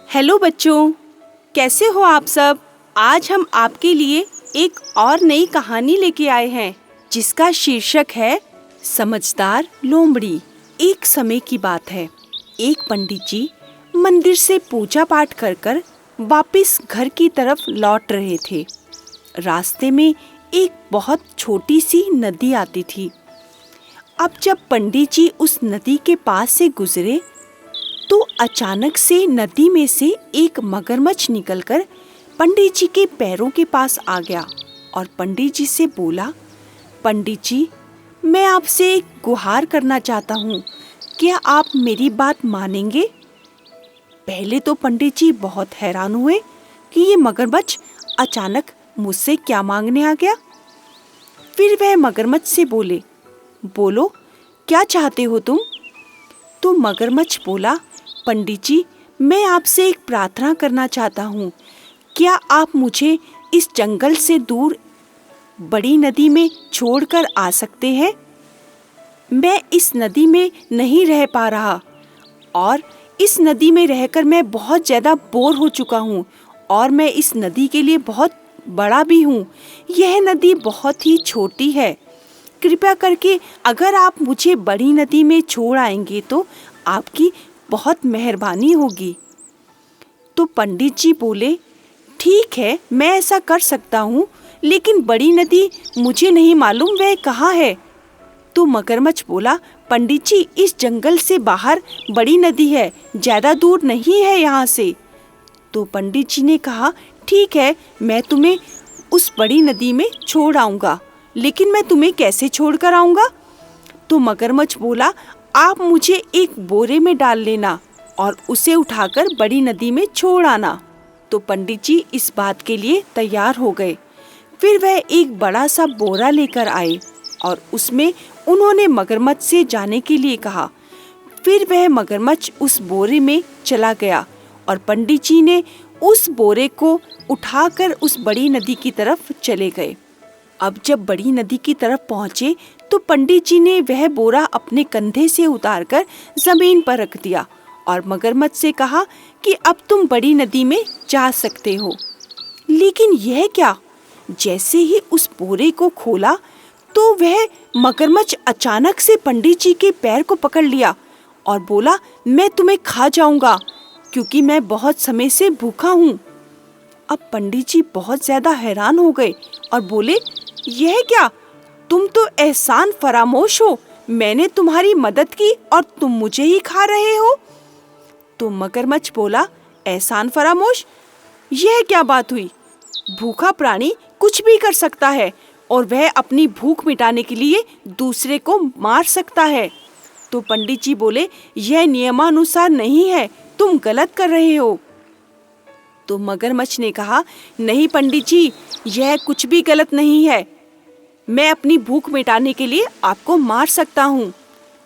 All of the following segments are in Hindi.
हेलो बच्चों, कैसे हो आप सब। आज हम आपके लिए एक और नई कहानी लेके आए हैं जिसका शीर्षक है समझदार लोमड़ी। एक समय की बात है, एक पंडित जी मंदिर से पूजा पाठ कर कर वापस घर की तरफ लौट रहे थे। रास्ते में एक बहुत छोटी सी नदी आती थी। अब जब पंडित जी उस नदी के पास से गुजरे तो अचानक से नदी में से एक मगरमच्छ निकलकर पंडित जी के पैरों के पास आ गया और पंडित जी से बोला, पंडित जी, मैं आपसे एक गुहार करना चाहता हूँ, क्या आप मेरी बात मानेंगे? पहले तो पंडित जी बहुत हैरान हुए कि ये मगरमच्छ अचानक मुझसे क्या मांगने आ गया। फिर वह मगरमच्छ से बोले, बोलो, क्या चाहते हो तुम? तो मगरमच्छ बोला, पंडित जी, मैं आपसे एक प्रार्थना करना चाहता हूँ, क्या आप मुझे इस जंगल से दूर बड़ी नदी में छोड़कर आ सकते हैं? मैं इस नदी में नहीं रह पा रहा और इस नदी में रहकर मैं बहुत ज़्यादा बोर हो चुका हूँ और मैं इस नदी के लिए बहुत बड़ा भी हूँ। यह नदी बहुत ही छोटी है। कृपया करके अगर आप मुझे बड़ी नदी में छोड़ आएंगे तो आपकी बहुत मेहरबानी होगी। तो पंडित जी बोले, ठीक है, मैं ऐसा कर सकता हूँ, लेकिन बड़ी नदी मुझे नहीं मालूम वह कहाँ है। तो मगरमच्छ बोला, पंडित जी, इस जंगल से बाहर बड़ी नदी है, ज़्यादा दूर नहीं है यहाँ से। तो पंडित जी ने कहा, ठीक है, मैं तुम्हें उस बड़ी नदी में छोड़ आऊँगा, लेकिन मैं तुम्हें कैसे छोड़ कर आऊँगा? तो मगरमच्छ बोला, आप मुझे एक बोरे में डाल लेना और उसे उठाकर बड़ी नदी में छोड़ आना। तो पंडित जी इस बात के लिए तैयार हो गए। फिर वह एक बड़ा सा बोरा लेकर आए और उसमें उन्होंने मगरमच्छ से जाने के लिए कहा। फिर वह मगरमच्छ उस बोरे में चला गया और पंडित जी ने उस बोरे को उठाकर उस बड़ी नदी की तरफ चले गए। अब जब बड़ी नदी की तरफ पहुंचे तो पंडित जी ने वह बोरा अपने कंधे से उतारकर जमीन पर रख दिया और मगरमच्छ से कहा कि अब तुम बड़ी नदी में जा सकते हो। लेकिन यह क्या? जैसे ही उस बोरे को खोला तो वह मगरमच्छ अचानक से पंडित जी के पैर को पकड़ लिया और बोला, मैं तुम्हें खा जाऊंगा क्योंकि मैं बहुत समय से भूखा हूँ। अब पंडित जी बहुत ज्यादा हैरान हो गए और बोले, यह क्या? तुम तो एहसान फरामोश हो, मैंने तुम्हारी मदद की और तुम मुझे ही खा रहे हो। तो मगरमच्छ बोला, एहसान फरामोश? यह क्या बात हुई? भूखा प्राणी कुछ भी कर सकता है और वह अपनी भूख मिटाने के लिए दूसरे को मार सकता है। तो पंडित जी बोले, यह नियमानुसार नहीं है, तुम गलत कर रहे हो। तो मगरमच्छ ने कहा, नहीं पंडित जी, यह कुछ भी गलत नहीं है, मैं अपनी भूख मिटाने के लिए आपको मार सकता हूँ।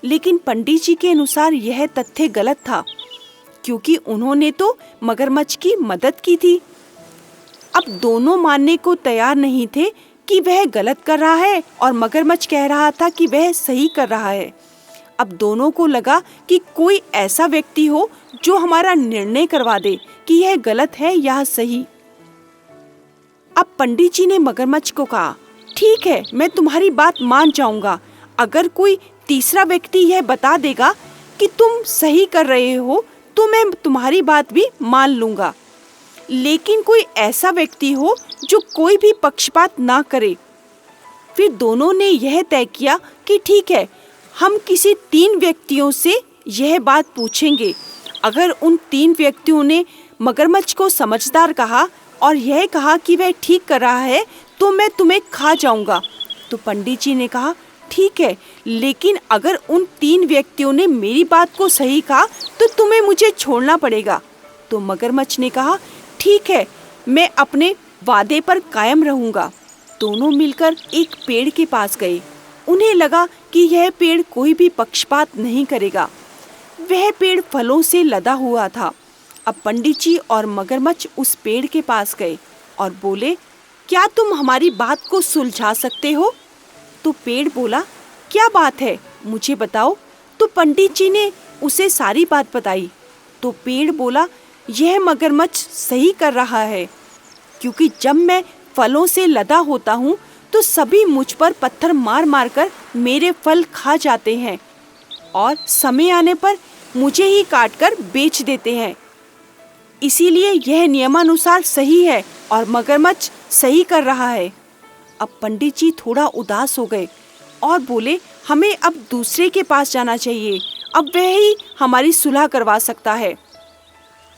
लेकिन पंडित जी के अनुसार यह तथ्य गलत था क्योंकि उन्होंने तो मगरमच्छ की मदद की थी। अब दोनों मानने को तैयार नहीं थे कि वह गलत कर रहा है और मगरमच्छ कह रहा था कि वह सही कर रहा है। अब दोनों को लगा कि कोई ऐसा व्यक्ति हो जो हमारा निर्णय करवा दे कि यह गलत है या सही। अब पंडित जी ने मगरमच्छ को कहा, ठीक है, मैं तुम्हारी बात मान जाऊंगा अगर कोई तीसरा व्यक्ति यह बता देगा कि तुम सही कर रहे हो तो मैं तुम्हारी बात भी मान लूंगा, लेकिन कोई ऐसा व्यक्ति हो जो कोई भी पक्षपात ना करे। फिर दोनों ने यह तय किया कि ठीक है, हम किसी 3 व्यक्तियों से यह बात पूछेंगे। अगर उन 3 व्यक्तियों ने मगरमच्छ को समझदार कहा और यह कहा कि वह ठीक कर रहा है तो मैं तुम्हें खा जाऊंगा। तो पंडित जी ने कहा, ठीक है, लेकिन अगर उन 3 व्यक्तियों ने मेरी बात को सही कहा तो तुम्हें मुझे छोड़ना पड़ेगा। तो मगरमच्छ ने कहा, ठीक है, मैं अपने वादे पर कायम रहूंगा। दोनों मिलकर एक पेड़ के पास गए। उन्हें लगा कि यह पेड़ कोई भी पक्षपात नहीं करेगा। वह पेड़ फलों से लदा हुआ था। अब पंडित जी और मगरमच्छ उस पेड़ के पास गए और बोले, क्या तुम हमारी बात को सुलझा सकते हो? तो पेड़ बोला, क्या बात है, मुझे बताओ। तो पंडित जी ने उसे सारी बात बताई। तो पेड़ बोला, यह मगरमच्छ सही कर रहा है, क्योंकि जब मैं फलों से लदा होता हूँ तो सभी मुझ पर पत्थर मार मार कर मेरे फल खा जाते हैं और समय आने पर मुझे ही काट कर बेच देते हैं। इसीलिए यह नियमानुसार सही है और मगरमच्छ सही कर रहा है। अब पंडित जी थोड़ा उदास हो गए और बोले, हमें अब दूसरे के पास जाना चाहिए, अब वह ही हमारी सुलह करवा सकता है।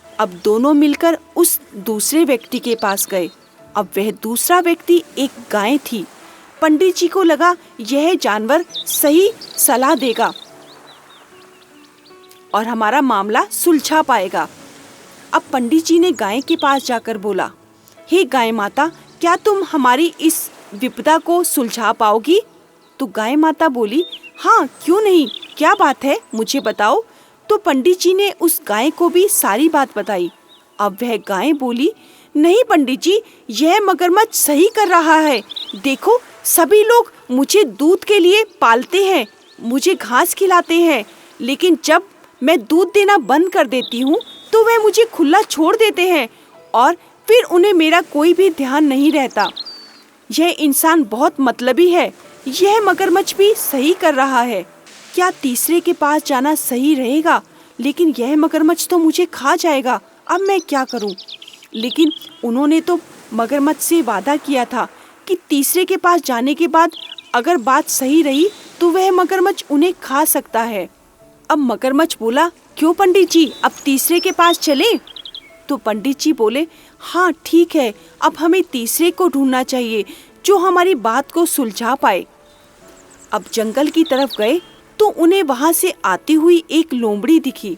अब दोनों मिलकर उस दूसरे व्यक्ति के पास गए। अब वह दूसरा व्यक्ति एक गाय थी। पंडित जी को लगा यह जानवर सही सलाह देगा और हमारा मामला सुलझा पाएगा। अब पंडित जी ने गाय के पास जाकर बोला, हे गाय माता, क्या तुम हमारी इस विपदा को सुलझा पाओगी? तो गाय माता बोली, हाँ क्यों नहीं, क्या बात है, मुझे बताओ। तो पंडित जी ने उस गाय को भी सारी बात बताई। अब वह गाय बोली, नहीं पंडित जी, यह मगरमच्छ सही कर रहा है। देखो, सभी लोग मुझे दूध के लिए पालते हैं, मुझे घास खिलाते हैं, लेकिन जब मैं दूध देना बंद कर देती हूँ तो वह मुझे खुला छोड़ देते हैं और फिर उन्हें मेरा कोई भी ध्यान नहीं रहता। यह इंसान बहुत मतलबी है। यह मगरमच्छ भी सही कर रहा है। क्या तीसरे के पास जाना सही रहेगा? लेकिन यह मगरमच्छ तो मुझे खा जाएगा। अब मैं क्या करूं? लेकिन उन्होंने तो मगरमच्छ से वादा किया था कि तीसरे के पास जाने के बाद अगर बात सही रही तो वह मगरमच्छ उन्हें खा सकता है। अब मगरमच्छ बोला, क्यों पंडित जी, अब तीसरे के पास चलें? तो पंडित जी बोले, हाँ ठीक है, अब हमें तीसरे को ढूंढना चाहिए जो हमारी बात को सुलझा पाए। अब जंगल की तरफ गए तो उन्हें वहां से आती हुई एक लोमड़ी दिखी।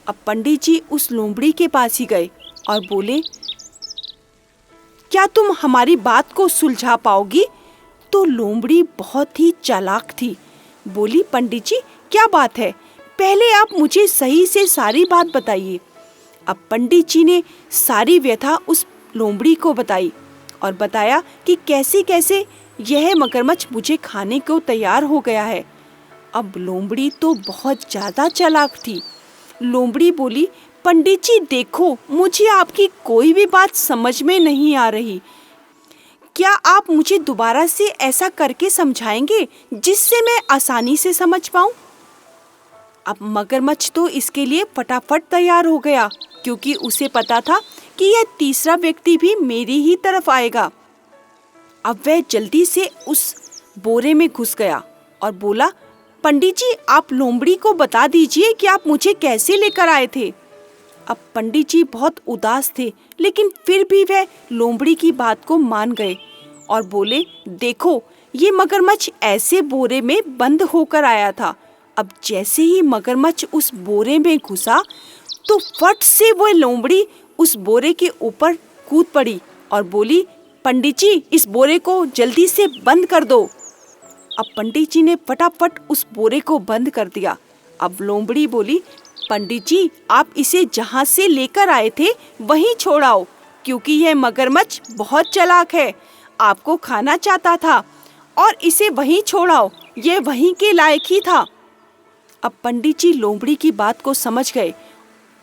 अब पंडित जी उस लोमड़ी के पास ही गए और बोले, क्या तुम हमारी बात को सुलझा पाओगी? तो लोमड़ी बहुत ही चालाक थी। बोली, पंडित जी क्या बात है, पहले आप मुझे सही से सारी बात बताइए। अब पंडित जी ने सारी व्यथा उस लोमड़ी को बताई और बताया कि कैसे कैसे यह मगरमच्छ मुझे खाने को तैयार हो गया है। अब लोमड़ी तो बहुत ज्यादा चालाक थी। लोमड़ी बोली, पंडित जी देखो, मुझे आपकी कोई भी बात समझ में नहीं आ रही। क्या आप मुझे दोबारा से ऐसा करके समझाएंगे जिससे मैं आसानी से समझ पाऊं? अब मगरमच्छ तो इसके लिए फटाफट तैयार हो गया, क्योंकि उसे पता था कि यह तीसरा व्यक्ति भी मेरी ही तरफ आएगा। अब वह जल्दी से उस बोरे में घुस गया और बोला, पंडित जी आप लोमड़ी को बता दीजिए कि आप मुझे कैसे लेकर आए थे। अब पंडित जी बहुत उदास थे, लेकिन फिर भी वह लोमड़ी की बात को मान गए और बोले, देखो, ये मगरमच्छ ऐसे बोरे में बंद होकर आया था। अब जैसे ही मगरमच्छ उस बोरे में घुसा तो फट से वह लोमड़ी उस बोरे के ऊपर कूद पड़ी और बोली, पंडित जी इस बोरे को जल्दी से बंद कर दो। अब पंडित जी ने फटाफट उस बोरे को बंद कर दिया। अब लोमड़ी बोली, पंडित जी आप इसे जहाँ से लेकर आए थे वहीं छोड़ाओ, क्योंकि यह मगरमच्छ बहुत चालाक है, आपको खाना चाहता था, और इसे वहीं छोड़ाओ, यह वहीं के लायक ही था। अब पंडित जी लोमड़ी की बात को समझ गए।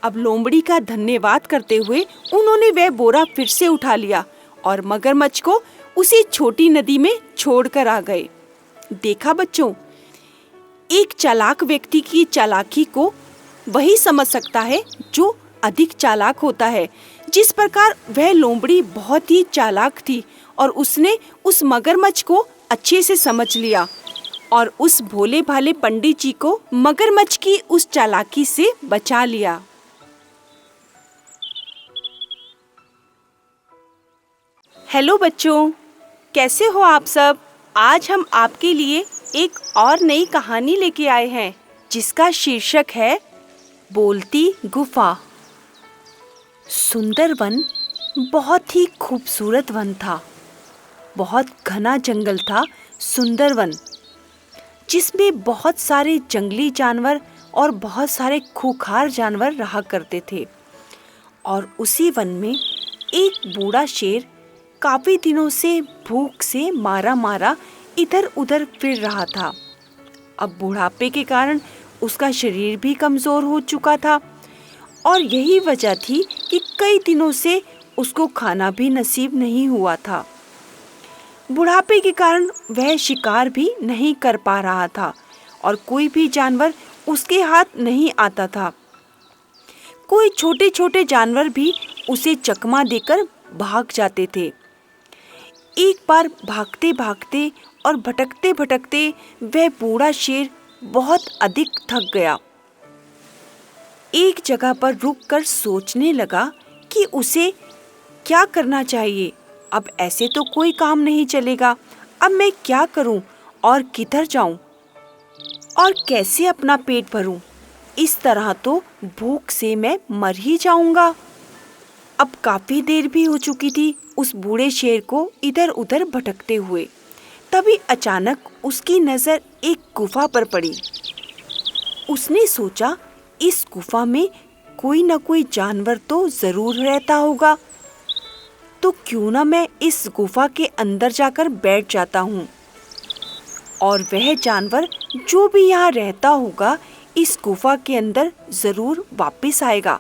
अब लोमड़ी का धन्यवाद करते हुए उन्होंने वह बोरा फिर से उठा लिया और मगरमच्छ को उसी छोटी नदी में छोड़कर आ गए। देखा बच्चों, एक चालाक व्यक्ति की चालाकी को वही समझ सकता है जो अधिक चालाक होता है। जिस प्रकार वह लोमड़ी बहुत ही चालाक थी और उसने उस मगरमच्छ को अच्छे से समझ लिया और उस भोले भाले पंडित जी को मगरमच्छ की उस चालाकी से बचा लिया। हेलो बच्चों, कैसे हो आप सब? आज हम आपके लिए एक और नई कहानी लेके आए हैं जिसका शीर्षक है बोलती गुफा। सुंदर वन बहुत ही खूबसूरत वन था। बहुत घना जंगल था सुंदर वन, जिसमें बहुत सारे जंगली जानवर और बहुत सारे खूंखार जानवर रहा करते थे। और उसी वन में एक बूढ़ा शेर काफी दिनों से भूख से मारा मारा इधर उधर फिर रहा था। अब बुढ़ापे के कारण उसका शरीर भी कमजोर हो चुका था और यही वजह थी कि कई दिनों से उसको खाना भी नसीब नहीं हुआ था। बुढ़ापे के कारण वह शिकार भी नहीं कर पा रहा था और कोई भी जानवर उसके हाथ नहीं आता था। कोई छोटे छोटे जानवर भी उसे चकमा देकर भाग जाते थे। एक बार भागते भागते और भटकते भटकते वह बूढ़ा शेर बहुत अधिक थक गया। एक जगह पर रुककर सोचने लगा कि उसे क्या करना चाहिए। अब ऐसे तो कोई काम नहीं चलेगा। अब मैं क्या करूं और किधर जाऊं और कैसे अपना पेट भरूं? इस तरह तो भूख से मैं मर ही जाऊंगा। अब काफी देर भी हो चुकी थी उस बूढ़े शेर को इधर उधर भटकते हुए। तभी अचानक उसकी नजर एक गुफा पर पड़ी। उसने सोचा, इस गुफा में कोई न कोई जानवर तो जरूर रहता होगा, तो क्यों ना मैं इस गुफा के अंदर जाकर बैठ जाता हूँ और वह जानवर जो भी यहाँ रहता होगा इस गुफा के अंदर जरूर वापस आएगा,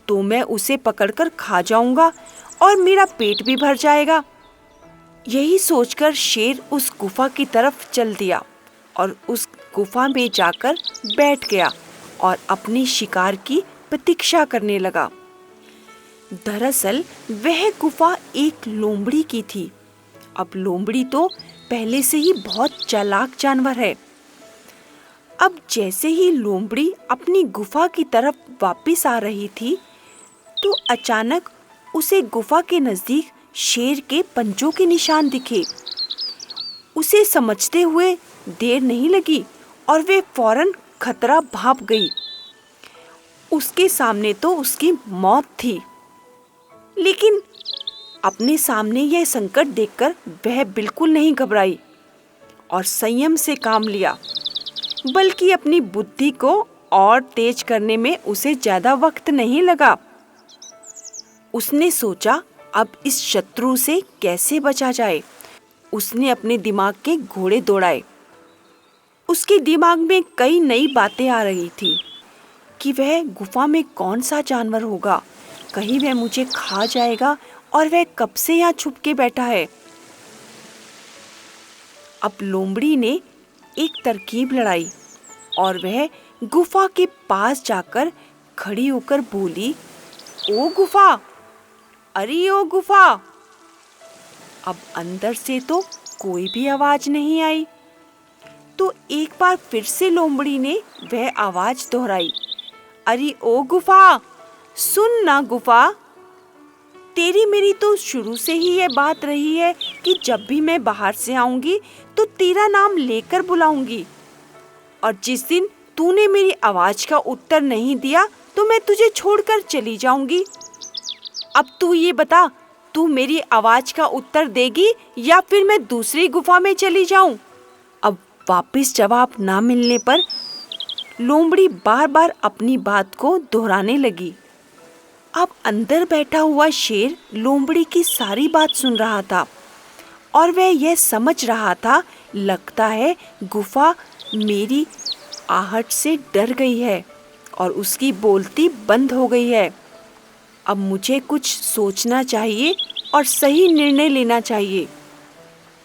तो मैं उसे पकड़कर खा जाऊंगा और मेरा पेट भी भर जाएगा। यही सोचकर शेर उस गुफा की तरफ चल दिया और उस गुफा में जाकर बैठ गया और अपने शिकार की प्रतीक्षा करने लगा। दरअसल वह गुफा एक लोमड़ी की थी। अब लोमड़ी तो पहले से ही बहुत चालाक जानवर है। अब जैसे ही लोमड़ी अपनी गुफा की तरफ वापस आ रही थी, तो अचानक उसे गुफा के नजदीक शेर के पंजों के निशान दिखे। उसे समझते हुए देर नहीं लगी और वे फौरन खतरा भाप गई। उसके सामने तो उसकी मौत थी, लेकिन अपने सामने यह संकट देखकर वह बिल्कुल नहीं घबराई और संयम से काम लिया, बल्कि अपनी बुद्धि को और तेज करने में उसे ज्यादा वक्त नहीं लगा। उसने सोचा, अब इस शत्रु से कैसे बचा जाए। उसने अपने दिमाग के घोड़े दौड़ाए। उसके दिमाग में कई नई बातें आ रही थी कि वह गुफा में कौन सा जानवर होगा, कहीं वह मुझे खा जाएगा और वह कब से यहाँ छुप के बैठा है। अब लोमड़ी ने एक तरकीब लड़ाई और वह गुफा के पास जाकर खड़ी होकर बोली, ओ गुफा, अरे ओ गुफा। अब अंदर से तो कोई भी आवाज नहीं आई, तो एक बार फिर से लोमड़ी ने वह आवाज दोहराई, अरे ओ गुफा, सुन ना गुफा। तेरी मेरी तो शुरू से ही ये बात रही है कि जब भी मैं बाहर से आऊंगी तो तेरा नाम लेकर बुलाऊंगी, और जिस दिन तूने मेरी आवाज का उत्तर नहीं दिया तो मैं तुझे छोड़कर चली जाऊंगी। अब तू ये बता, तू मेरी आवाज का उत्तर देगी या फिर मैं दूसरी गुफा में चली जाऊं? अब वापस जवाब ना मिलने पर लोमड़ी बार बार अपनी बात को दोहराने लगी। अब अंदर बैठा हुआ शेर लोमड़ी की सारी बात सुन रहा था और वह यह समझ रहा था, लगता है गुफा मेरी आहट से डर गई है और उसकी बोलती बंद हो गई है। अब मुझे कुछ सोचना चाहिए और सही निर्णय लेना चाहिए।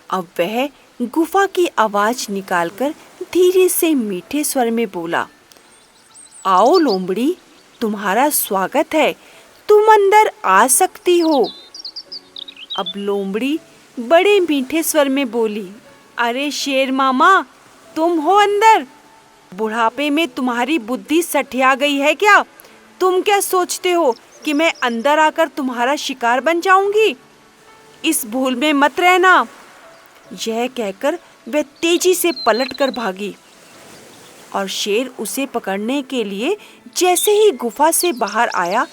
अब वह गुफा की आवाज निकालकर धीरे से मीठे स्वर में बोला, आओ लोमड़ी, तुम्हारा स्वागत है, तुम अंदर आ सकती हो। अब लोमड़ी बड़े मीठे स्वर में बोली, अरे शेर मामा, तुम हो अंदर? बुढ़ापे में तुम्हारी बुद्धि सठिया गई है क्या? तुम क्या सोचते हो कि मैं अंदर आकर तुम्हारा शिकार बन जाऊंगी? इस भूल में मत रहना। यह कहकर वह तेजी से पलटकर भागी और शेर उसे पकड़ने के लिए जैसे ही गुफा से बाहर आया,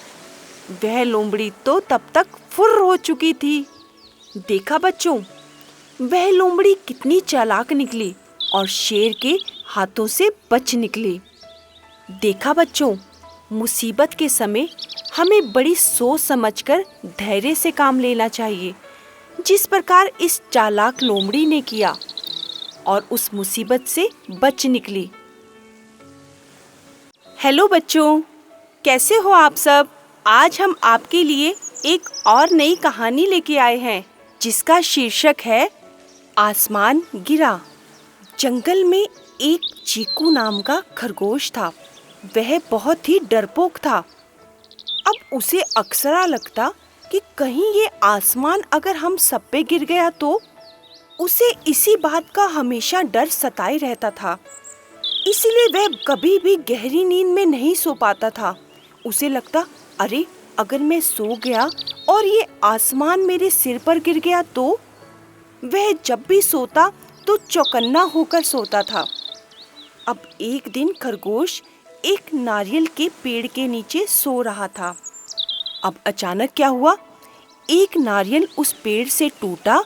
वह लोमड़ी तो तब तक फुर्र हो चुकी थी। देखा बच्चों, वह लोमड़ी कितनी चालाक निकली और शेर के हाथों से बच निकली। देखा बच्चों, मुसीबत के समय हमें बड़ी सोच समझकर धैर्य से काम लेना चाहिए, जिस प्रकार इस चालाक लोमड़ी ने किया और उस मुसीबत से बच निकली। हेलो बच्चों, कैसे हो आप सब? आज हम आपके लिए एक और नई कहानी लेके आए हैं जिसका शीर्षक है आसमान गिरा। जंगल में एक चीकू नाम का खरगोश था। वह बहुत ही डरपोक था। अब उसे अक्सर लगता कि कहीं ये आसमान अगर हम सब पे गिर गया तो। उसे इसी बात का हमेशा डर सताए रहता था। इसीलिए वह कभी भी गहरी नींद में नहीं सो पाता था। उसे लगता, अरे अगर मैं सो गया और ये आसमान मेरे सिर पर गिर गया तो। वह जब भी सोता तो चौकन्ना होकर सोता था। अब एक दिन खरगोश एक नारियल के पेड़ के नीचे सो रहा था। अब अचानक क्या हुआ, एक नारियल उस पेड़ से टूटा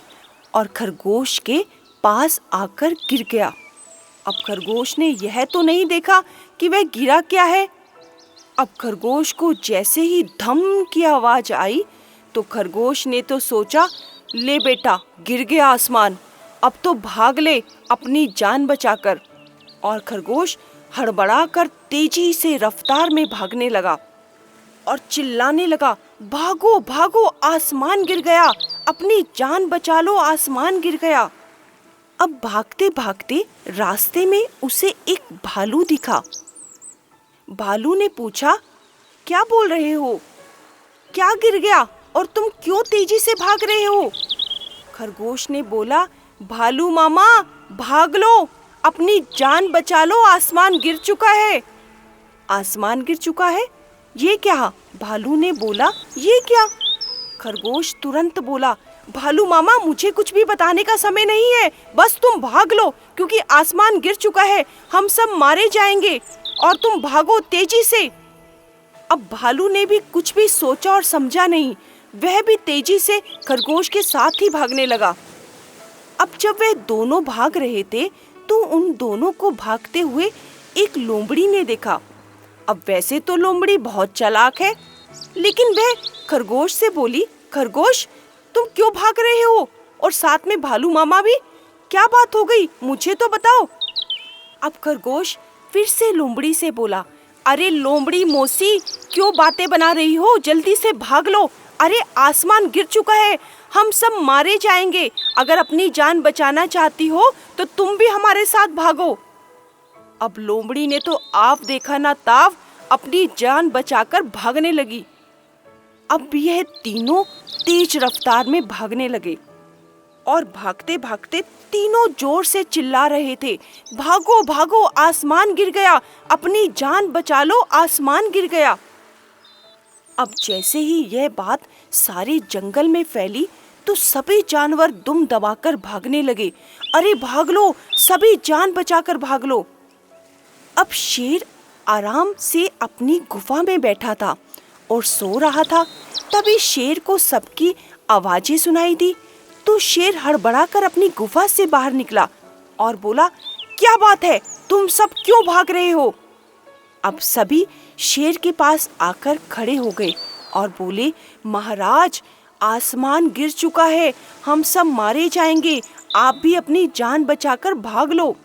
और खरगोश के पास आकर गिर गया। अब खरगोश ने यह तो नहीं देखा कि वह गिरा क्या है। अब खरगोश को जैसे ही धम की आवाज आई तो खरगोश ने तो सोचा, ले बेटा गिर गया आसमान, अब तो भाग ले अपनी जान बचाकर। और खरगोश हड़बड़ाकर तेजी से रफ्तार में भागने लगा और चिल्लाने लगा, भागो भागो आसमान गिर गया, अपनी जान बचा लो आसमान गिर गया। अब भागते भागते रास्ते में उसे एक भालू दिखा। भालू ने पूछा, क्या बोल रहे हो? क्या गिर गया और तुम क्यों तेजी से भाग रहे हो? खरगोश ने बोला, भालू मामा भाग लो, अपनी जान बचा लो, आसमान गिर चुका है। आसमान गिर चुका है? ये क्या? भालू ने बोला, ये क्या? खरगोश तुरंत बोला, भालू मामा मुझे कुछ भी बताने का समय नहीं है, बस तुम भाग लो क्योंकि आसमान गिर चुका है, हम सब मारे जाएंगे और तुम भागो तेजी से। अब भालू ने भी कुछ भी सोचा और समझा नहीं, वह भी तेजी से खरगोश के साथ ही भागने लगा। अब जब वे दोनों भाग रहे थे तो उन दोनों को भागते हुए एक लोमड़ी ने देखा। अब वैसे तो लोमड़ी बहुत चालाक है, लेकिन वह खरगोश से बोली, खरगोश तुम क्यों भाग रहे हो? और साथ में भालू मामा भी, क्या बात हो गई मुझे तो बताओ। अब खरगोश फिर से लोमड़ी से बोला, अरे लोमड़ी मौसी क्यों बातें बना रही हो, जल्दी से भाग लो, अरे आसमान गिर चुका है, हम सब मारे जाएंगे, अगर अपनी जान बचाना चाहती हो तो तुम भी हमारे साथ भागो। अब लोमड़ी ने तो आप देखा ना ताव अपनी जान बचाकर भागने लगी। अब यह तीनों तेज रफ्तार में भागने लगे और भागते भागते तीनों जोर से चिल्ला रहे थे, भागो भागो आसमान गिर गया, अपनी जान बचा लो, आसमान गिर गया। अब जैसे ही यह बात सारे जंगल में फैली तो सभी जानवर दुम दबाकर भागने लगे, अरे भाग लो, सभी जान बचाकर भाग लो। अब शेर आराम से अपनी गुफा में बैठा था और सो रहा था। तभी शेर को सबकी आवाजें सुनाई दी तो शेर हड़बड़ाकर अपनी गुफा से बाहर निकला और बोला, क्या बात है, तुम सब क्यों भाग रहे हो? अब सभी शेर के पास आकर खड़े हो गए और बोले, महाराज आसमान गिर चुका है, हम सब मारे जाएंगे, आप भी अपनी जान बचाकर भाग लो।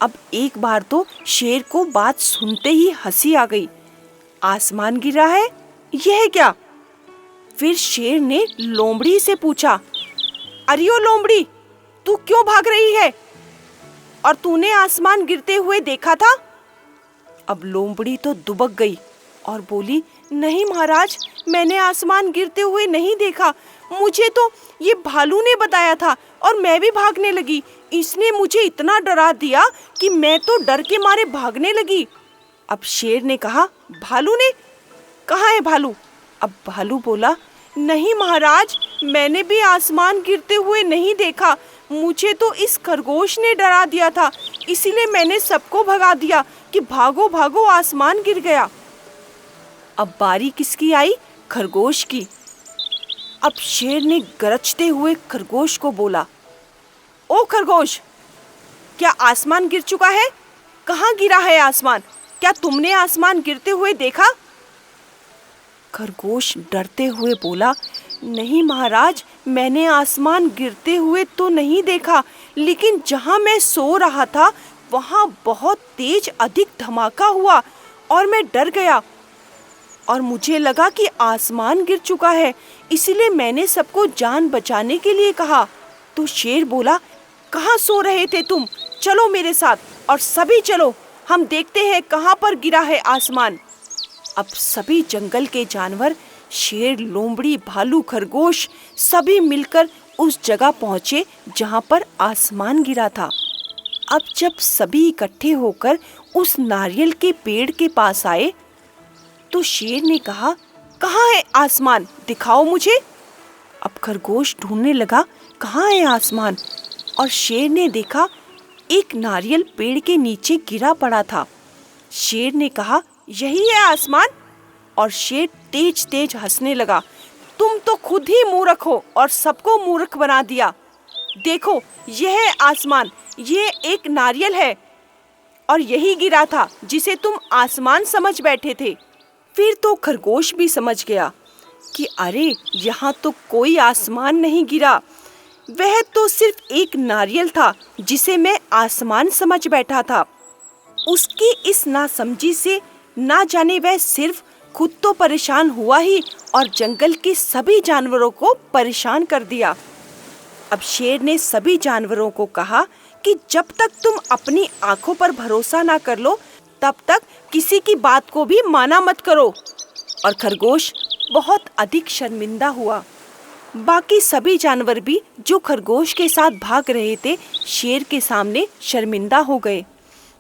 अब एक बार तो शेर को बात सुनते ही हंसी आ गई। आसमान गिरा है, यह क्या? फिर शेर ने लोमड़ी से पूछा, अरे ओ लोमड़ी, तू क्यों भाग रही है और तूने आसमान गिरते हुए देखा था? अब लोमड़ी तो दुबक गई और बोली, नहीं महाराज, मैंने आसमान गिरते हुए नहीं देखा, मुझे तो ये भालू ने बताया था और मैं भी भागने लगी, इसने मुझे इतना डरा दिया कि मैं तो डर के मारे भागने लगी। अब शेर ने कहा, भालू ने? कहाँ है भालू? अब भालू बोला, नहीं महाराज, मैंने भी आसमान गिरते हुए नहीं देखा, मुझे तो इस खरगोश ने डरा दिया था, इसीलिए मैंने सबको भगा दिया कि भागो भागो आसमान गिर गया। अब बारी किसकी आई? खरगोश की। अब शेर ने गरजते हुए खरगोश को बोला, ओ खरगोश, क्या आसमान गिर चुका है? कहाँ गिरा है आसमान? क्या तुमने आसमान गिरते हुए देखा? खरगोश डरते हुए बोला, नहीं महाराज, मैंने आसमान गिरते हुए तो नहीं देखा, लेकिन जहाँ मैं सो रहा था वहाँ बहुत तेज अधिक धमाका हुआ और मैं डर गया। और मुझे लगा कि आसमान गिर चुका है, इसीलिए मैंने सबको जान बचाने के लिए कहा। तो शेर बोला, कहाँ सो रहे थे तुम? चलो मेरे साथ और सभी चलो, हम देखते हैं कहाँ पर गिरा है आसमान। अब सभी जंगल के जानवर, शेर, लोमड़ी, भालू, खरगोश, सभी मिलकर उस जगह पहुंचे जहां पर आसमान गिरा था। अब जब सभी इकट्ठे होकर उस नारियल के पेड़ के पास आए तो शेर ने कहा, कहाँ है आसमान? दिखाओ मुझे। अब खरगोश ढूंढने लगा, कहाँ है आसमान? और शेर ने देखा एक नारियल पेड़ के नीचे गिरा पड़ा था। शेर ने कहा, यही है आसमान। और शेर तेज तेज हंसने लगा, तुम तो खुद ही मूर्ख हो और सबको मूर्ख बना दिया। देखो, यह है आसमान, ये एक नारियल है और यही गिरा था जिसे तुम आसमान समझ बैठे थे। फिर तो खरगोश भी समझ गया कि अरे, यहाँ तो कोई आसमान नहीं गिरा, वह तो सिर्फ एक नारियल था जिसे मैं आसमान समझ बैठा था। उसकी इस नासमझी से ना जाने वह सिर्फ खुद तो परेशान हुआ ही और जंगल के सभी जानवरों को परेशान कर दिया। अब शेर ने सभी जानवरों को कहा कि जब तक तुम अपनी आंखों पर भरोसा ना कर लो, तब तक किसी की बात को भी माना मत करो। और खरगोश बहुत अधिक शर्मिंदा हुआ। बाकी सभी जानवर भी जो खरगोश के साथ भाग रहे थे, शेर के सामने शर्मिंदा हो गए।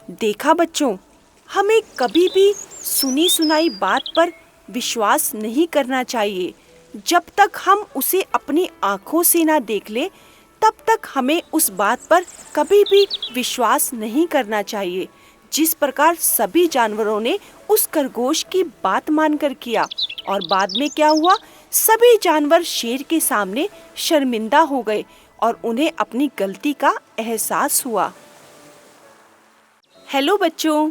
देखा बच्चों, हमें कभी भी सुनी सुनाई बात पर विश्वास नहीं करना चाहिए। जब तक हम उसे अपनी आंखों से ना देख ले, तब तक हमें उस बात पर कभी भी विश्वास नहीं करना चाहिए। जिस प्रकार सभी जानवरों ने उस खरगोश की बात मानकर किया, और बाद में क्या हुआ, सभी जानवर शेर के सामने शर्मिंदा हो गए और उन्हें अपनी गलती का एहसास हुआ। हेलो बच्चों,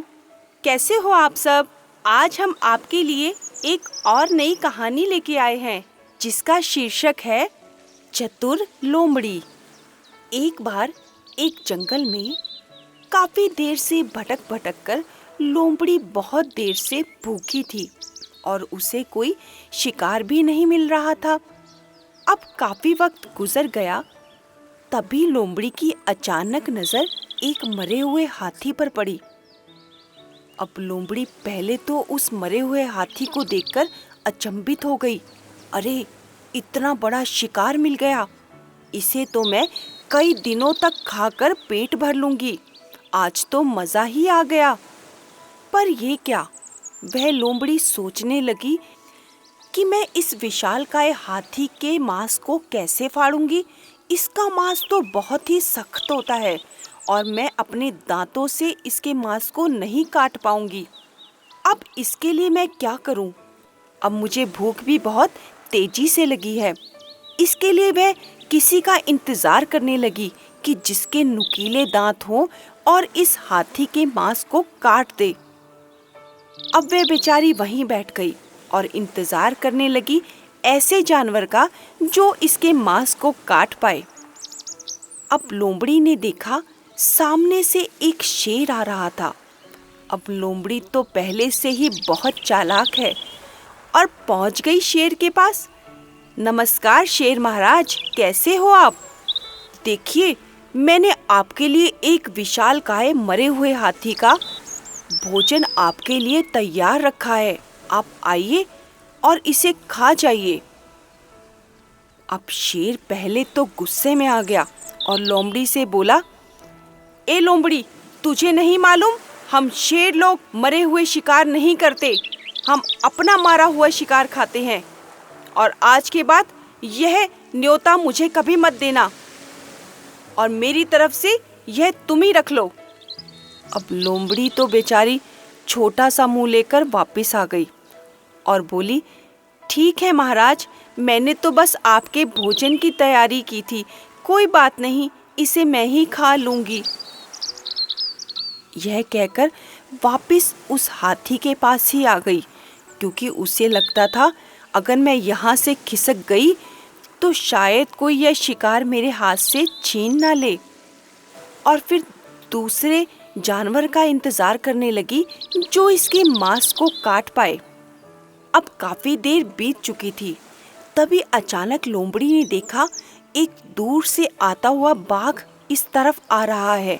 कैसे हो आप सब? आज हम आपके लिए एक और नई कहानी लेके आए हैं जिसका शीर्षक है चतुर लोमड़ी। एक बार एक जंगल में काफी देर से भटक भटक कर लोमड़ी बहुत देर से भूखी थी और उसे कोई शिकार भी नहीं मिल रहा था। अब काफी वक्त गुजर गया, तभी लोमड़ी की अचानक नजर एक मरे हुए हाथी पर पड़ी। अब लोमड़ी पहले तो उस मरे हुए हाथी को देखकर अचंभित हो गई। अरे, इतना बड़ा शिकार मिल गया, इसे तो मैं कई दिनों तक खाकर पेट भर लूंगी। आज तो मजा ही आ गया। पर ये क्या, वह लोमड़ी सोचने लगी कि मैं इस विशालकाय हाथी के मांस को कैसे फाड़ूंगी। इसका मांस तो बहुत ही सख्त होता है और मैं अपने दांतों से इसके मांस को नहीं काट पाऊंगी। अब इसके लिए मैं क्या करूं? अब मुझे भूख भी बहुत तेजी से लगी है। इसके लिए वह किसी का इंतजार करने लगी कि जिसके नुकीले दांत हों और इस हाथी के मांस को काट दे। अब वह बेचारी वहीं बैठ गई और इंतजार करने लगी ऐसे जानवर का जो इसके मांस को काट पाए। अब लोमड़ी ने देखा सामने से एक शेर आ रहा था। अब लोमड़ी तो पहले से ही बहुत चालाक है और पहुंच गई शेर के पास। नमस्कार शेर महाराज, कैसे हो आप? देखिए, मैंने आपके लिए एक विशालकाय मरे हुए हाथी का भोजन आपके लिए तैयार रखा है। आप आइए और इसे खा जाइए। अब शेर पहले तो गुस्से में आ गया और लोमड़ी से बोला, ए लोमड़ी, तुझे नहीं मालूम, हम शेर लोग मरे हुए शिकार नहीं करते, हम अपना मारा हुआ शिकार खाते हैं और आज के बाद यह न्योता मुझे कभी मत देना और मेरी तरफ से यह तुम ही रख लो। अब लोमड़ी तो बेचारी छोटा सा मुंह लेकर वापस आ गई और बोली, ठीक है महाराज, मैंने तो बस आपके भोजन की तैयारी की थी, कोई बात नहीं, इसे मैं ही खा लूंगी। यह कहकर वापस उस हाथी के पास ही आ गई, क्योंकि उसे लगता था अगर मैं यहाँ से खिसक गई तो शायद कोई यह शिकार मेरे हाथ से छीन ना ले। और फिर दूसरे जानवर का इंतजार करने लगी जो इसके मांस को काट पाए। अब काफी देर बीत चुकी थी। तभी अचानक लोमड़ी ने देखा एक दूर से आता हुआ बाघ इस तरफ आ रहा है।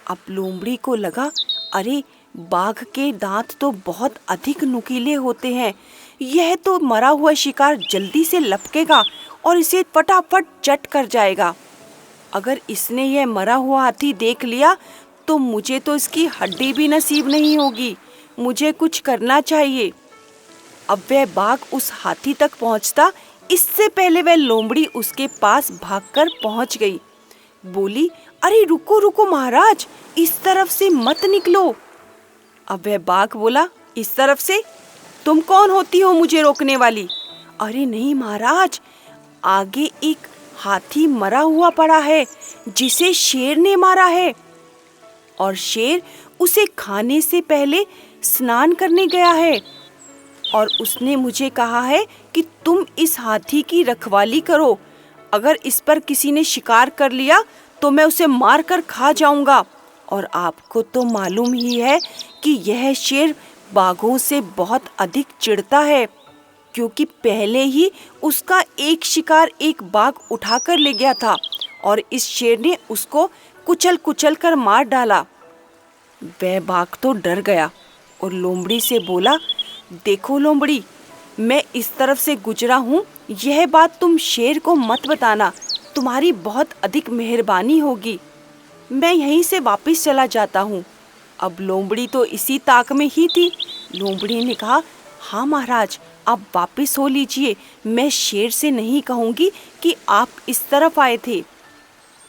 अब लोमड़ी को लगा, अरे बाघ के दांत तो बहुत अधिक नुकीले होते हैं, यह तो मरा हुआ शिकार जल्दी से लपकेगा और इसे फटाफट चट कर जाएगा। अगर इसने यह मरा हुआ हाथी देख लिया तो मुझे तो इसकी हड्डी भी नसीब नहीं होगी। मुझे कुछ करना चाहिए। अब वह बाघ उस हाथी तक पहुंचता, इससे पहले वह लोमड़ी उसके पास भागकर पहुंच गई। बोली, अरे रुको रुको महाराज, इस तरफ से मत निकलो। अब वह बाघ बोला, इस तरफ से? तुम कौन होती हो मुझे रोकने वाली? अरे नहीं महाराज, आगे एक हाथी मरा हुआ पड़ा है जिसे शेर ने मारा है, और शेर उसे खाने से पहले स्नान करने गया है, और उसने मुझे कहा है कि तुम इस हाथी की रखवाली करो। अगर इस पर किसी ने शिकार कर लिया तो मैं उसे मार कर खा जाऊंगा। और आपको तो मालूम ही है कि यह शेर बाघों से बहुत अधिक चिढ़ता है, क्योंकि पहले ही उसका एक शिकार एक बाघ उठाकर ले गया था और इस शेर ने उसको कुचल कुचल कर मार डाला। वह बाघ तो डर गया और लोमड़ी से बोला, देखो लोमड़ी, मैं इस तरफ से गुजरा हूँ, यह बात तुम शेर को मत बताना, तुम्हारी बहुत अधिक मेहरबानी होगी। मैं यहीं से वापस चला जाता हूँ। अब लोमड़ी तो इसी ताक में ही थी। लोमड़ी ने कहा, हाँ महाराज, आप वापस हो लीजिए, मैं शेर से नहीं कहूँगी कि आप इस तरफ आए थे।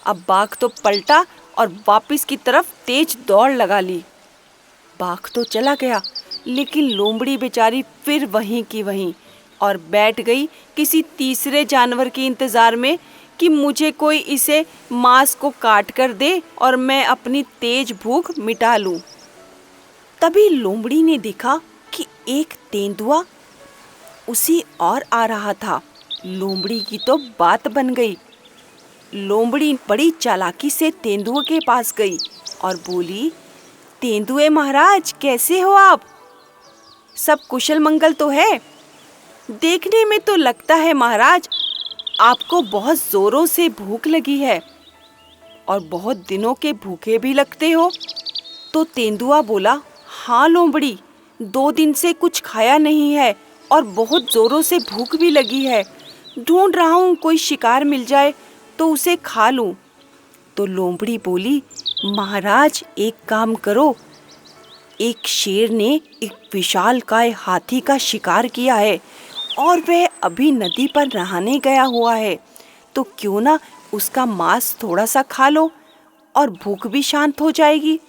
अब बाघ तो पलटा और वापस की तरफ तेज दौड़ लगा ली। बाघ तो चला गया, लेकिन लोमड़ी बेचारी फिर वहीं की वहीं और बैठ गई किसी तीसरे जानवर के इंतजार में कि मुझे कोई इसे मांस को काट कर दे और मैं अपनी तेज भूख मिटा लूं। तभी लोमड़ी ने देखा कि एक तेंदुआ उसी और आ रहा था। लोमड़ी की तो बात बन गई। लोमड़ी बड़ी चालाकी से तेंदुए के पास गई और बोली, तेंदुए महाराज, कैसे हो आप? सब कुशल मंगल तो है? देखने में तो लगता है महाराज आपको बहुत जोरों से भूख लगी है और बहुत दिनों के भूखे भी लगते हो। तो तेंदुआ बोला, हाँ लोमड़ी, 2 दिन से कुछ खाया नहीं है और बहुत जोरों से भूख भी लगी है। ढूंढ रहा हूँ कोई शिकार मिल जाए तो उसे खा लूँ। तो लोमड़ी बोली, महाराज एक काम करो, एक शेर ने एक विशालकाय हाथी का शिकार किया है और वह अभी नदी पर नहाने गया हुआ है, तो क्यों ना उसका मांस थोड़ा सा खा लो और भूख भी शांत हो जाएगी।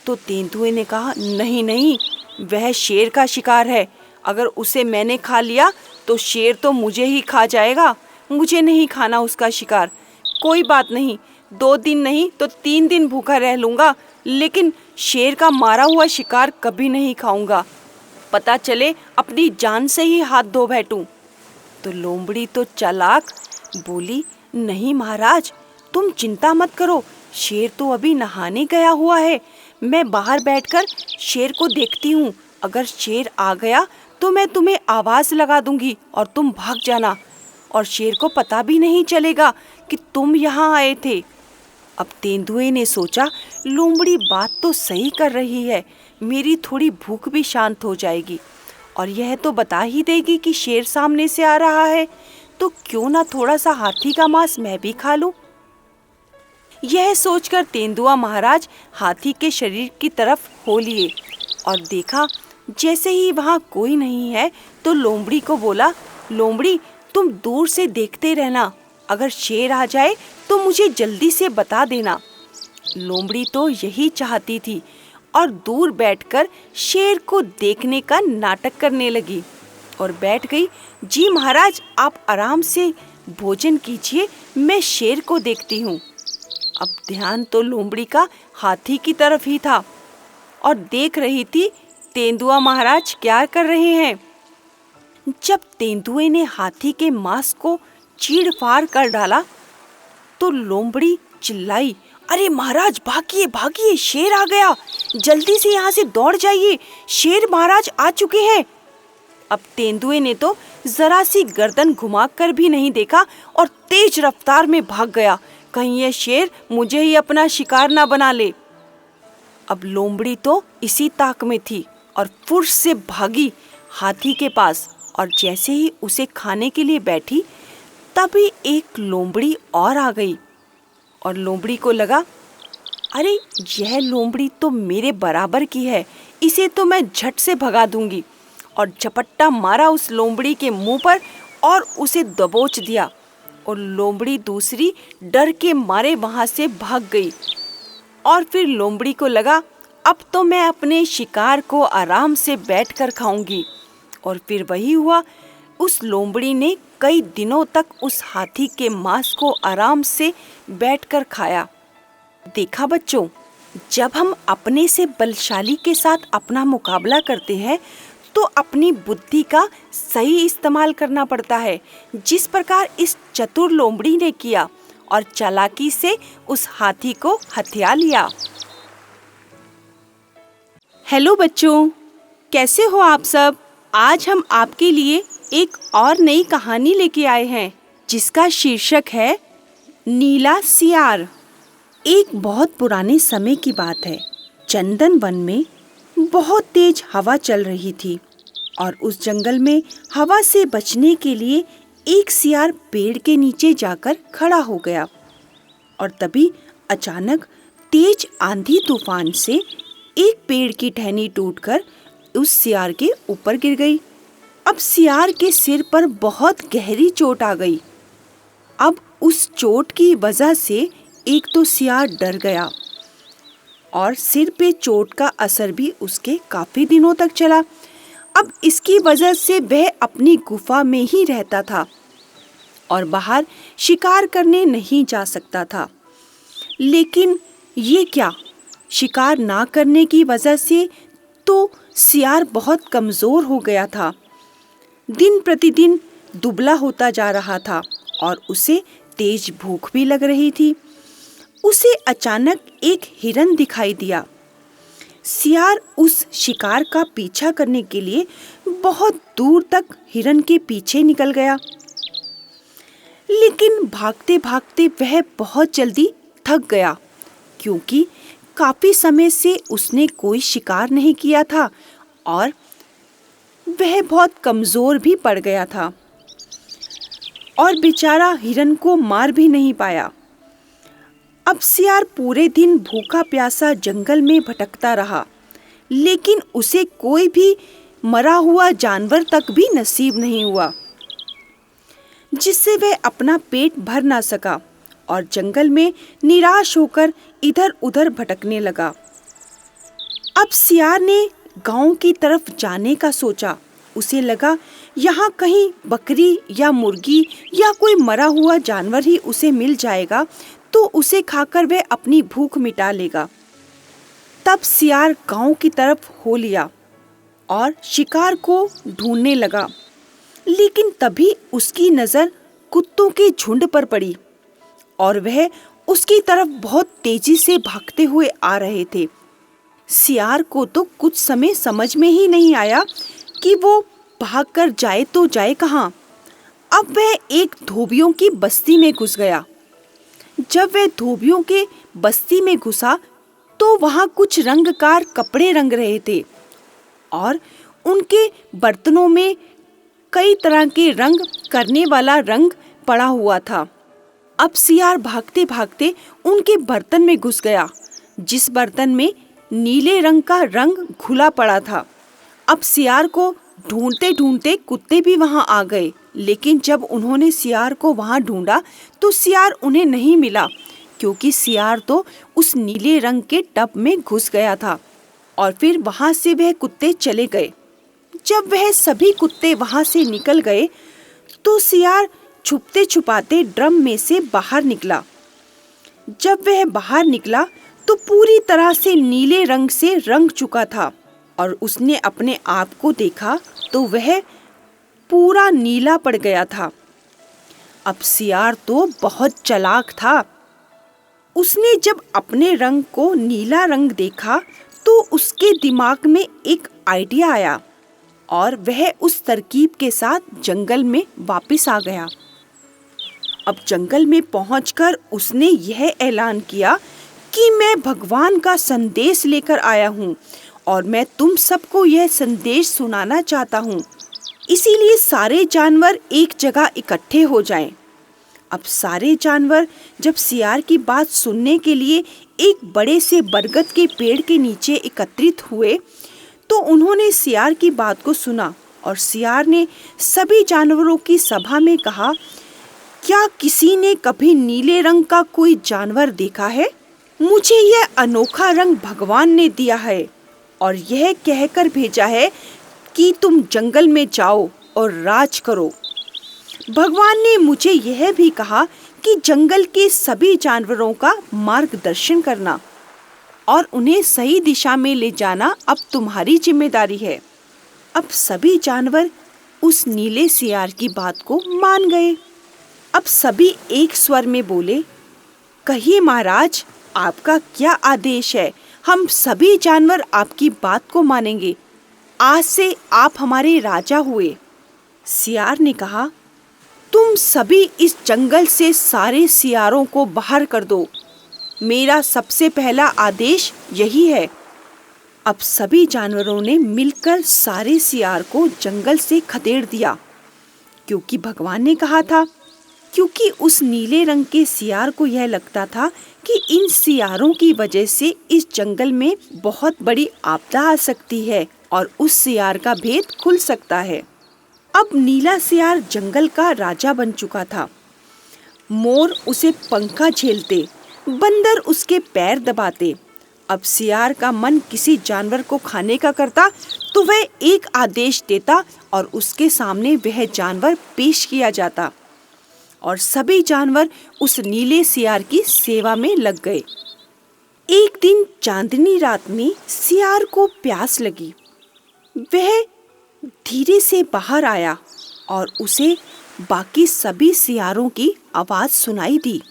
तो तेंदुए ने कहा, नहीं नहीं, वह शेर का शिकार है, अगर उसे मैंने खा लिया तो शेर तो मुझे ही खा जाएगा, मुझे नहीं खाना उसका शिकार। कोई बात नहीं, 2 दिन नहीं तो 3 दिन भूखा रह लूँगा, लेकिन शेर का मारा हुआ शिकार कभी नहीं खाऊंगा, पता चले अपनी जान से ही हाथ धो बैठूं। तो लोमड़ी तो चालाक बोली, नहीं महाराज, तुम चिंता मत करो, शेर तो अभी नहाने गया हुआ है, मैं बाहर बैठकर शेर को देखती हूँ। अगर शेर आ गया तो मैं तुम्हें आवाज़ लगा दूंगी और तुम भाग जाना, और शेर को पता भी नहीं चलेगा कि तुम यहाँ आए थे। अब तेंदुए ने सोचा, लोमड़ी बात तो सही कर रही है, मेरी थोड़ी भूख भी शांत हो जाएगी और यह तो बता ही देगी कि शेर सामने से आ रहा है, तो क्यों ना थोड़ा सा हाथी का मांस मैं भी खा लूं। यह सोचकर तेंदुआ महाराज हाथी के शरीर की तरफ हो लिए और देखा जैसे ही वहाँ कोई नहीं है तो लोमड़ी को बोला, लोमड़ी तुम दूर से देखते रहना, अगर शेर आ जाए तो मुझे जल्दी से बता देना। लोमड़ी तो यही चाहती थी और दूर बैठकर शेर को देखने का नाटक करने लगी और बैठ गई। जी महाराज, आप आराम से भोजन कीजिए, मैं शेर को देखती हूँ। अब ध्यान तो लोमड़ी का हाथी की तरफ ही था और देख रही थी तेंदुआ महाराज क्या कर रहे हैं। जब तेंदुए ने हाथी के मांस को चीड़-फाड़ कर डाला तो लोमड़ी चिल्लाई, अरे महाराज भागिए भागिए, शेर आ गया, जल्दी से यहाँ से दौड़ जाइए, शेर महाराज आ चुके हैं। अब तेंदुए ने तो जरा सी गर्दन घुमाकर भी नहीं देखा और तेज रफ्तार में भाग गया, कहीं ये शेर मुझे ही अपना शिकार ना बना ले। अब लोमड़ी तो इसी ताक में थी और फुर्र से भागी हाथी के पास, और जैसे ही उसे खाने के लिए बैठी तभी एक लोमड़ी और आ गई। और लोमड़ी को लगा, अरे यह लोमड़ी तो मेरे बराबर की है, इसे तो मैं झट से भगा दूंगी। और झपट्टा मारा उस लोमड़ी के मुंह पर और उसे दबोच दिया, और लोमड़ी दूसरी डर के मारे वहां से भाग गई। और फिर लोमड़ी को लगा, अब तो मैं अपने शिकार को आराम से बैठकर खाऊंगी। और फिर वही हुआ, उस लोमड़ी ने कई दिनों तक उस हाथी के मांस को आराम से बैठकर खाया। देखा बच्चों, जब हम अपने से बलशाली के साथ अपना मुकाबला करते हैं तो अपनी बुद्धि का सही इस्तेमाल करना पड़ता है, जिस प्रकार इस चतुर लोमड़ी ने किया और चालाकी से उस हाथी को हथिया लिया। हेलो बच्चों, कैसे हो आप सब? आज हम आपके लिए एक और नई कहानी लेके आए हैं, जिसका शीर्षक है नीला सियार। एक बहुत पुराने समय की बात है। चंदन वन में बहुत तेज हवा चल रही थी और उस जंगल में हवा से बचने के लिए एक सियार पेड़ के नीचे जाकर खड़ा हो गया। और तभी अचानक तेज आंधी तूफान से एक पेड़ की टहनी टूटकर उस सियार के ऊपर गिर गई। अब सियार के सिर पर बहुत गहरी चोट आ गई। अब उस चोट की वजह से एक तो सियार डर गया और सिर पे चोट का असर भी उसके काफी दिनों तक चला। अब इसकी वजह से वह अपनी गुफा में ही रहता था और बाहर शिकार करने नहीं जा सकता था। लेकिन ये क्या, शिकार ना करने की वजह से तो सियार बहुत कमजोर हो गया था। दिन प्रतिदिन दुबला होता जा रहा था और उसे तेज भूख भी लग रही थी। उसे अचानक एक हिरन दिखाई दिया। सियार उस शिकार का पीछा करने के लिए बहुत दूर तक हिरन के पीछे निकल गया। लेकिन भागते भागते वह बहुत जल्दी थक गया, क्योंकि काफी समय से उसने कोई शिकार नहीं किया था और वह बहुत कमजोर भी पड़ गया था और बेचारा हिरन को मार भी नहीं पाया। अब सियार पूरे दिन भूखा प्यासा जंगल में भटकता रहा, लेकिन उसे कोई भी मरा हुआ जानवर तक भी नसीब नहीं हुआ, जिससे वह अपना पेट भर ना सका और जंगल में निराश होकर इधर उधर भटकने लगा। अब सियार ने गांव की तरफ जाने का सोचा। उसे लगा यहाँ कहीं बकरी या मुर्गी या कोई मरा हुआ जानवर ही उसे मिल जाएगा तो उसे खाकर वह अपनी भूख मिटा लेगा। तब सियार गांव की तरफ हो लिया और शिकार को ढूंढने लगा। लेकिन तभी उसकी नजर कुत्तों के झुंड पर पड़ी और वह उसकी तरफ बहुत तेजी से भागते हुए आ रहे थे। सियार को तो कुछ समय समझ में ही नहीं आया कि वो भागकर जाए तो जाए कहाँ। अब वह एक धोबियों की बस्ती में घुस गया। जब वह धोबियों के बस्ती में घुसा तो वहाँ कुछ रंगकार कपड़े रंग रहे थे और उनके बर्तनों में कई तरह के रंग करने वाला रंग पड़ा हुआ था। अब सियार भागते भागते उनके बर्तन में घुस गया, जिस बर्तन में नीले रंग का रंग घुला पड़ा था। अब सियार को ढूंढते ढूंढते कुत्ते भी वहां आ गए, लेकिन जब उन्होंने सियार को वहां ढूंढा तो सियार उन्हें नहीं मिला, क्योंकि सियार तो उस नीले रंग के टब में घुस गया था। और फिर वहां से वह कुत्ते चले गए। जब वह सभी कुत्ते वहां से निकल गए तो सियार छुपते छुपाते ड्रम में से बाहर निकला। जब वह बाहर निकला तो पूरी तरह से नीले रंग से रंग चुका था और उसने अपने आप को देखा तो वह पूरा नीला पड़ गया था। अब सियार तो बहुत चालाक था। उसने जब अपने रंग को नीला रंग देखा तो उसके दिमाग में एक आइडिया आया। और वह उस तरकीब के साथ जंगल में वापस आ गया। अब जंगल में पहुंचकर उसने यह ऐलान किया कि मैं भगवान का संदेश लेकर आया हूँ और मैं तुम सबको यह संदेश सुनाना चाहता हूँ, इसीलिए सारे जानवर एक जगह इकट्ठे हो जाएं। अब सारे जानवर जब सियार की बात सुनने के लिए एक बड़े से बरगद के पेड़ के नीचे एकत्रित हुए तो उन्होंने सियार की बात को सुना और सियार ने सभी जानवरों की सभा में कहा, क्या किसी ने कभी नीले रंग का कोई जानवर देखा है? मुझे यह अनोखा रंग भगवान ने दिया है और यह कहकर भेजा है कि तुम जंगल में जाओ और राज करो। भगवान ने मुझे यह भी कहा कि जंगल के सभी जानवरों का मार्गदर्शन करना और उन्हें सही दिशा में ले जाना अब तुम्हारी जिम्मेदारी है। अब सभी जानवर उस नीले सियार की बात को मान गए। अब सभी एक स्वर में बोले, कहिए महाराज, आपका क्या आदेश है? हम सभी जानवर आपकी बात को मानेंगे। आज से आप हमारे राजा हुए। सियार ने कहा, तुम सभी इस जंगल से सारे सियारों को बाहर कर दो। मेरा सबसे पहला आदेश यही है। अब सभी जानवरों ने मिलकर सारे सियार को जंगल से खदेड़ दिया, क्योंकि भगवान ने कहा था। क्योंकि उस नीले रंग के सियार को यह लगता था कि इन सियारों की वजह से इस जंगल में बहुत बड़ी आपदा आ सकती है और उस सियार का भेद खुल सकता है। अब नीला सियार जंगल का राजा बन चुका था। मोर उसे पंखा झेलते, बंदर उसके पैर दबाते। अब सियार का मन किसी जानवर को खाने का करता तो वह एक आदेश देता और उसके सामने वह जानवर पेश किया जाता और सभी जानवर उस नीले सियार की सेवा में लग गए। एक दिन चांदनी रात में सियार को प्यास लगी। वह धीरे से बाहर आया और उसे बाकी सभी सियारों की आवाज सुनाई दी।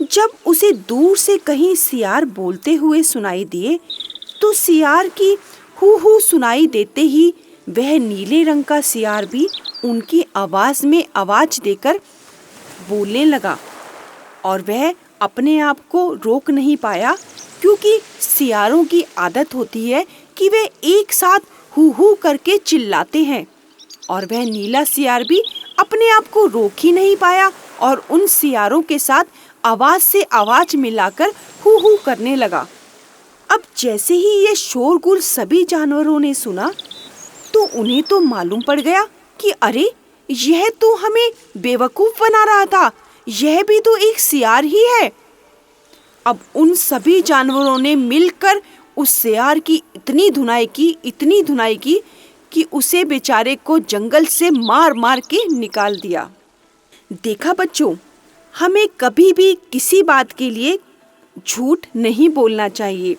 जब उसे दूर से कहीं सियार बोलते हुए सुनाई दिए तो सियार की हू हू सुनाई देते ही वह नीले रंग का सियार भी उनकी आवाज में आवाज देकर बोलने लगा और वह अपने आप को रोक नहीं पाया, क्योंकि सियारों की आदत होती है कि वे एक साथ हू हू करके चिल्लाते हैं। और वह नीला सियार भी अपने आप को रोक ही नहीं पाया और उन सियारों के साथ आवाज से आवाज मिलाकर हू हू करने लगा। अब जैसे ही ये शोरगुल सभी जानवरों ने सुना तो उन्हें तो मालूम पड़ गया कि अरे, यह तो हमें बेवकूफ बना रहा था, यह भी तो एक सियार ही है। अब उन सभी जानवरों ने मिलकर उस सियार की इतनी धुनाई की कि उसे बेचारे को जंगल से मार मार के निकाल दिया। देखा बच्चों, हमें कभी भी किसी बात के लिए झूठ नहीं बोलना चाहिए,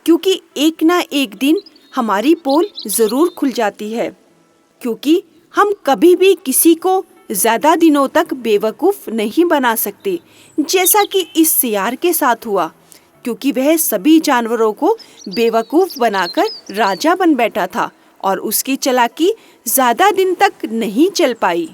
क्योंकि एक ना एक दिन हमारी पोल जरूर खुल जाती है। क्योंकि हम कभी भी किसी को ज्यादा दिनों तक बेवकूफ नहीं बना सकते, जैसा कि इस सियार के साथ हुआ, क्योंकि वह सभी जानवरों को बेवकूफ बनाकर राजा बन बैठा था और उसकी चालाकी ज्यादा दिन तक नहीं चल पाई।